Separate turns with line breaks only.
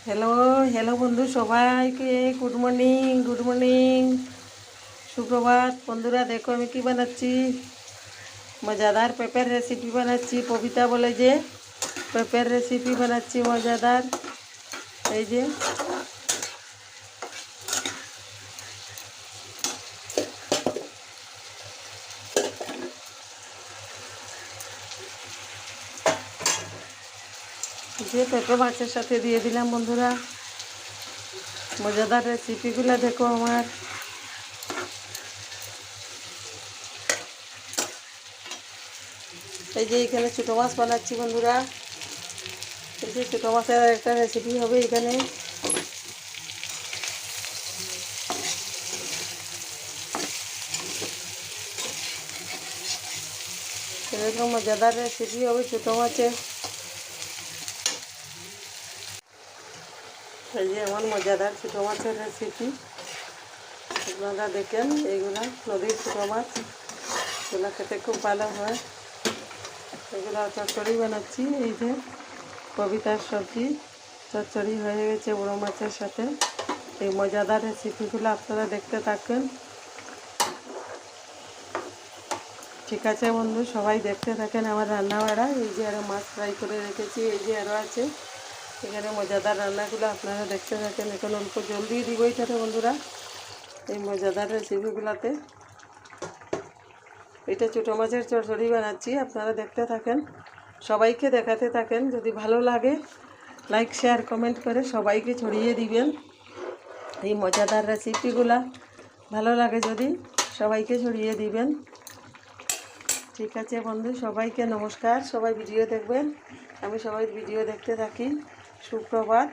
Hello hello बंधु सबाई के गुड मर्निंग सुप्रभात बंधुरा देखो हमें कि बनाচ্ছি मजादार पेपर रेसिपि बनाচ্ছি पविता बोले जे पेपर रेसिपि बनाচ্ছি मजादार এই যে पेपर माছের সাথে দিয়ে দিলাম বন্ধুরা मजादार रेसिपिगुलो देखो हमार এই যে এখানে ছোট মাছ বানাচ্ছি বন্ধুরা এই যে ছোট মাছের একটা রেসিপি হবে এখানে এরকম মজাদার রেসিপি হবে ছোট মাছের এই যে এমন মজাদার ছোট মাছের রেসিপি আপনারা দেখেন এইগুলা নদীর ছোট মাছ এগুলো খেতে খুব ভালো হয় এগুলো চচ্চড়ি বানাচ্ছি এই যে কবিতার সবজি চচ্চড়ি হয়ে গেছে বড় মাছের সাথে এই মজাদার রেসিপিগুলো আপনারা দেখতে থাকেন ঠিক আছে বন্ধু সবাই দেখতে থাকেন আমার রান্না বাড়া এই যে আরও মাছ ফ্রাই করে রেখেছি এই যে আরও আছে এখানে মজাদার রান্নাগুলো আপনারা দেখতে থাকেন এখন অল্প জল দিয়ে দিব এটাতে বন্ধুরা এই মজাদার রেসিপিগুলোতে এটা ছোটো মাছের চচ্চড়ি বানাচ্ছি আপনারা দেখতে থাকেন সবাইকে দেখাতে থাকেন যদি ভালো লাগে লাইক শেয়ার কমেন্ট করে সবাইকে ছড়িয়ে দিবেন এই মজাদার রেসিপিগুলো ভালো লাগে যদি সবাইকে ছড়িয়ে দিবেন ঠিক আছে বন্ধু সবাইকে নমস্কার সবাই ভিডিও দেখবেন আমি সবাই ভিডিও দেখতে থাকি সুপ্রভাত।